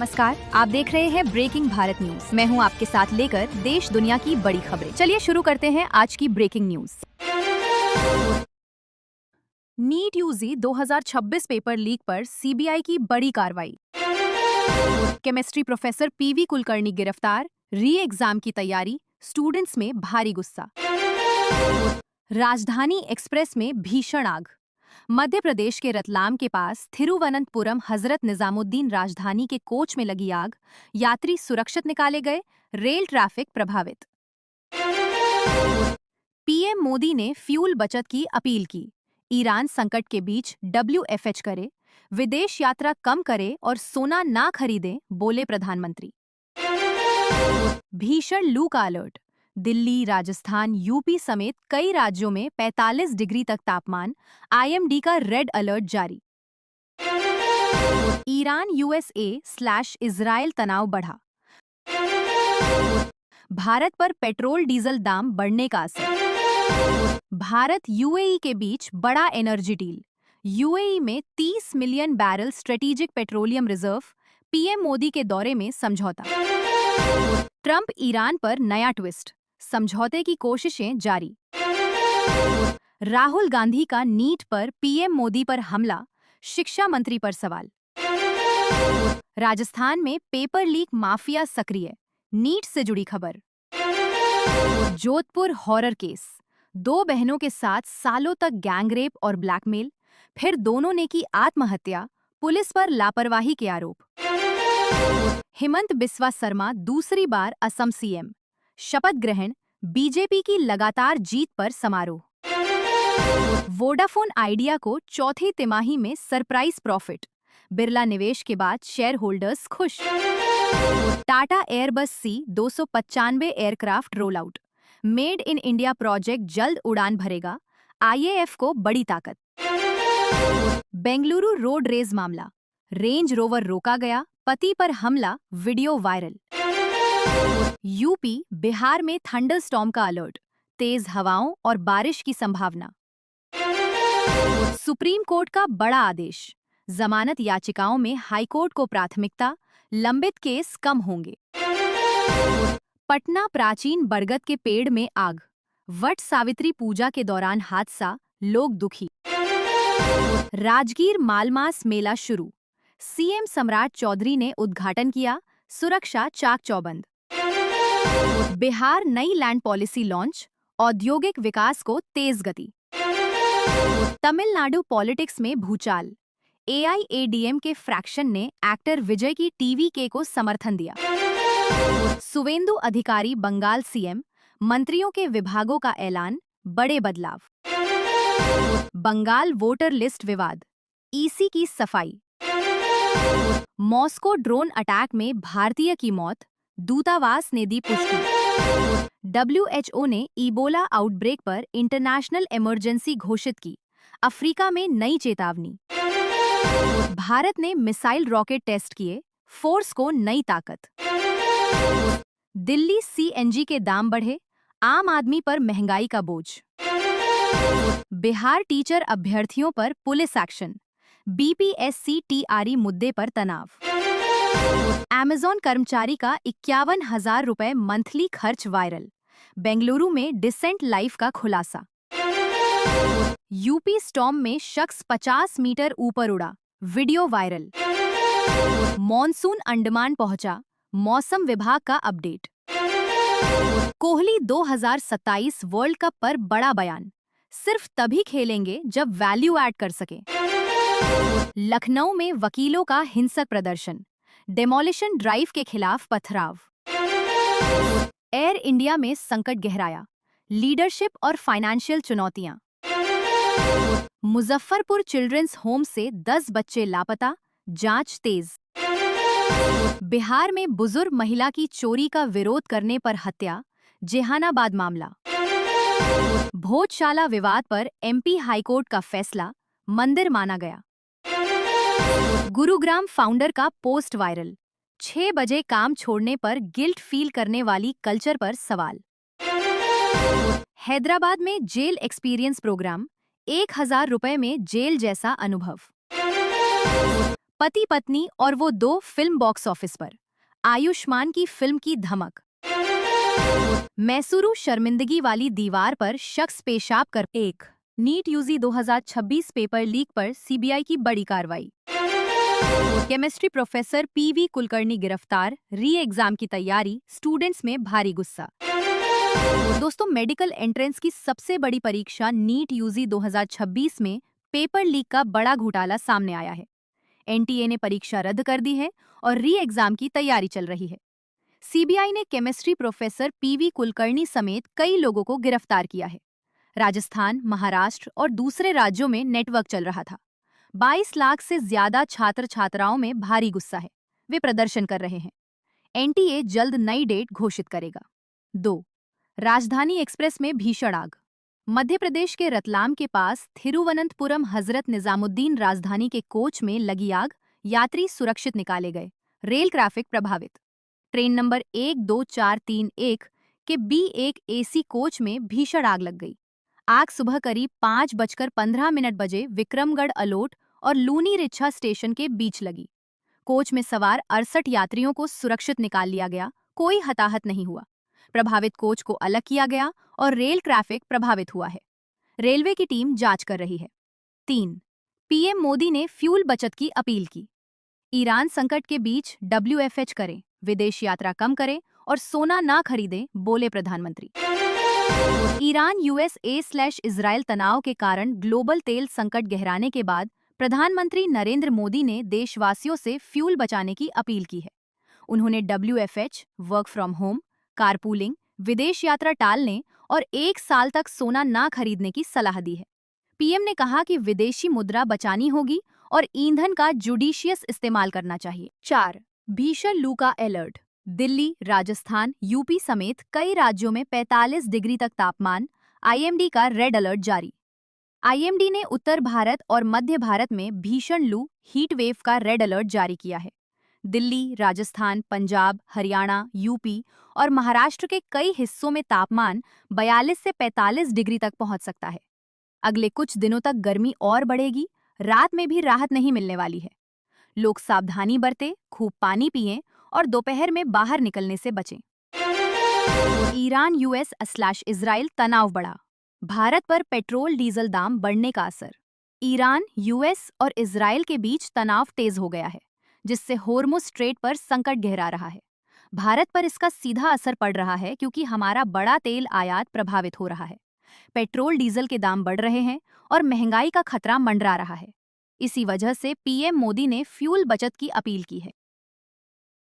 नमस्कार, आप देख रहे हैं ब्रेकिंग भारत न्यूज। मैं हूं आपके साथ लेकर देश दुनिया की बड़ी खबरें। चलिए शुरू करते हैं आज की breaking news. NEET UG 2026 paper leak पर सीबीआई की बड़ी कार्रवाई। केमिस्ट्री प्रोफेसर पीवी कुलकर्णी गिरफ्तार, री एग्जाम की तैयारी, स्टूडेंट्स में भारी गुस्सा। राजधानी एक्सप्रेस में भीषण आग। मध्य प्रदेश के रतलाम के पास थिरुवनंतपुरम हजरत निजामुद्दीन राजधानी के कोच में लगी आग, यात्री सुरक्षित निकाले गए, रेल ट्रैफिक प्रभावित। पीएम मोदी ने फ्यूल बचत की अपील की। ईरान संकट के बीच WFH करे, विदेश यात्रा कम करे और सोना ना खरीदें, बोले प्रधानमंत्री। भीषण लू का अलर्ट। दिल्ली, राजस्थान, यूपी समेत कई राज्यों में 45 डिग्री तक तापमान, IMD का रेड अलर्ट जारी। ईरान USA/इजरायल तनाव बढ़ा। भारत पर पेट्रोल डीजल दाम बढ़ने का असर। भारत UAE के बीच बड़ा एनर्जी डील। UAE में 30 million barrel strategic petroleum reserve, PM Modi के दौरे में समझौता। ट्रंप ईरान पर नया ट्विस्ट, समझौते की कोशिशें जारी। राहुल गांधी का नीट पर पीएम मोदी पर हमला, शिक्षा मंत्री पर सवाल। राजस्थान में पेपर लीक माफिया सक्रिय, नीट से जुड़ी खबर। जोधपुर हॉरर केस, 2 बहनों के साथ सालों तक गैंगरेप और ब्लैकमेल, फिर दोनों ने की आत्महत्या, पुलिस पर लापरवाही के आरोप। हिमंत बिस्वा शर्मा दूसरी बार असम CM, शपथ ग्रहण, बीजेपी की लगातार जीत पर समारोह। वोडाफोन आइडिया को चौथी तिमाही में सरप्राइज प्रॉफिट, बिरला निवेश के बाद शेयर होल्डर्स खुश। Tata Airbus C295 aircraft roll out, made in India project जल्द उड़ान भरेगा, IAF को बड़ी ताकत। बेंगलुरु रोड रेज मामला, रेंज रोवर रोका गया, पति पर हमला, वीडियो वायरल। यूपी, बिहार में थंडरस्टॉर्म का अलर्ट, तेज हवाओं और बारिश की संभावना। सुप्रीम कोर्ट का बड़ा आदेश, जमानत याचिकाओं में हाईकोर्ट को प्राथमिकता, लंबित केस कम होंगे। पटना प्राचीन बरगद के पेड़ में आग, वट सावित्री पूजा के दौरान हादसा, लोग दुखी। राजगीर मालमास मेला शुरू, CM सम्राट चौधरी ने उद्घाटन किया, सुरक्षा चाक चौबंद। बिहार नई लैंड पॉलिसी लॉन्च, औद्योगिक विकास को तेज गति। तमिलनाडु पॉलिटिक्स में भूचाल, AIADM के फ्रैक्शन ने एक्टर विजय की TVK को समर्थन दिया। सुवेंदु अधिकारी बंगाल CM, मंत्रियों के विभागों का ऐलान, बड़े बदलाव। बंगाल वोटर लिस्ट विवाद, EC की सफाई। मॉस्को ड्रोन अटैक में भारतीय की मौत, दूतावास ने दी पुष्टि। WHO ने इबोला आउटब्रेक पर इंटरनेशनल इमरजेंसी घोषित की, अफ्रीका में नई चेतावनी। भारत ने मिसाइल रॉकेट टेस्ट किए, फोर्स को नई ताकत। दिल्ली CNG के दाम बढ़े, आम आदमी पर महंगाई का बोझ। बिहार टीचर अभ्यर्थियों पर पुलिस एक्शन, BPSC TRE मुद्दे पर तनाव। अमेज़न कर्मचारी का 51,000 रुपए मंथली खर्च वायरल, बेंगलुरु में डिसेंट लाइफ का खुलासा। यूपी स्टॉर्म में शख्स 50 मीटर ऊपर उड़ा, वीडियो वायरल। मॉनसून अंडमान पहुंचा, मौसम विभाग का अपडेट। कोहली 2027 वर्ल्ड कप पर बड़ा बयान, सिर्फ तभी खेलेंगे जब वैल्यू ऐड कर सके। लखनऊ में वकीलों का हिंसक प्रदर्शन, डेमोलिशन ड्राइव के खिलाफ पथराव। एयर इंडिया में संकट गहराया, लीडरशिप और फाइनेंशियल चुनौतियां। मुजफ्फरपुर चिल्ड्रंस होम से 10 बच्चे लापता, जांच तेज। बिहार में बुजुर्ग महिला की चोरी का विरोध करने पर हत्या, जेहानाबाद मामला। भोजशाला विवाद पर MP हाईकोर्ट का फैसला, मंदिर माना गया। गुरुग्राम फाउंडर का पोस्ट वायरल, 6 बजे काम छोड़ने पर गिल्ट फील करने वाली कल्चर पर सवाल। हैदराबाद में जेल एक्सपीरियंस प्रोग्राम, 1,000 रुपए में जेल जैसा अनुभव। पति पत्नी और वो दो फिल्म बॉक्स ऑफिस पर। आयुष्मान की फिल्म की धमक। मैसूरू शर्मिंदगी वाली दीवार पर शख्स पेशाब कर। एक नीट यूजी 2026 पेपर लीक पर सीबीआई की बड़ी कार्रवाई। केमिस्ट्री प्रोफेसर पीवी कुलकर्णी गिरफ्तार, री एग्जाम की तैयारी, स्टूडेंट्स में भारी गुस्सा। दोस्तों, मेडिकल एंट्रेंस की सबसे बड़ी परीक्षा नीट यूजी 2026 में पेपर लीक का बड़ा घोटाला सामने आया है। एनटीए ने परीक्षा रद्द कर दी है और री एग्जाम की तैयारी चल रही है। सीबीआई ने केमिस्ट्री प्रोफेसर पीवी कुलकर्णी समेत कई लोगों को गिरफ्तार किया है। राजस्थान, महाराष्ट्र और दूसरे राज्यों में नेटवर्क चल रहा था। 22 लाख से ज्यादा छात्र छात्राओं में भारी गुस्सा है। वे प्रदर्शन कर रहे हैं। एनटीए जल्द नई डेट घोषित करेगा। 2. राजधानी एक्सप्रेस में भीषण आग। मध्य प्रदेश के रतलाम के पास थिरुवनंतपुरम हजरत निजामुद्दीन राजधानी के कोच में लगी आग, यात्री सुरक्षित निकाले गए, रेल ट्रैफिक प्रभावित। ट्रेन नंबर 12431 के B1 एसी कोच में भीषण आग लग गई। आग सुबह करीब 5:15 बजे विक्रमगढ़ अलोट और लूनी रिच्छा स्टेशन के बीच लगी। कोच में सवार 68 यात्रियों को सुरक्षित निकाल लिया गया, कोई हताहत नहीं हुआ। प्रभावित कोच को अलग किया गया और रेल ट्रैफिक प्रभावित हुआ है। रेलवे की टीम जांच कर रही है। 3. पीएम मोदी ने फ्यूल बचत की अपील की। ईरान संकट के बीच WFH करें, विदेश यात्रा कम करें और सोना ना खरीदें, बोले प्रधानमंत्री। ईरान USA/इजरायल तनाव के कारण ग्लोबल तेल संकट गहराने के बाद प्रधानमंत्री नरेंद्र मोदी ने देशवासियों से फ्यूल बचाने की अपील की है। उन्होंने WFH, work from home, carpooling, विदेश यात्रा टालने और 1 साल तक सोना ना खरीदने की सलाह दी है। पीएम ने कहा कि विदेशी मुद्रा बचानी होगी और ईंधन का जुडिशियस इस्तेमाल करना चाहिए। 4. भीषण लू का अलर्ट। दिल्ली, राजस्थान, यूपी समेत कई राज्यों में 45 डिग्री तक तापमान, आईएमडी का रेड अलर्ट जारी। आईएमडी ने उत्तर भारत और मध्य भारत में भीषण लू हीट वेव का रेड अलर्ट जारी किया है। दिल्ली, राजस्थान, पंजाब, हरियाणा, यूपी और महाराष्ट्र के कई हिस्सों में तापमान 42 से 45 डिग्री तक पहुंच सकता है। अगले कुछ दिनों तक गर्मी और बढ़ेगी, रात में भी राहत नहीं मिलने वाली है। लोग सावधानी बरतें, खूब पानी पिएं और दोपहर में बाहर निकलने से बचें। ईरान US/इजरायल तनाव बढ़ा। भारत पर पेट्रोल डीजल दाम बढ़ने का असर। ईरान, US और इजरायल के बीच तनाव तेज हो गया है, जिससे होर्मुज स्ट्रेट पर संकट गहरा रहा है। भारत पर इसका सीधा असर पड़ रहा है क्योंकि हमारा बड़ा तेल आयात प्रभावित हो रहा है। पेट्रोल डीजल के दाम बढ़ रहे हैं और महंगाई का खतरा मंडरा रहा है। इसी वजह से पीएम मोदी ने फ्यूल बचत की अपील की है।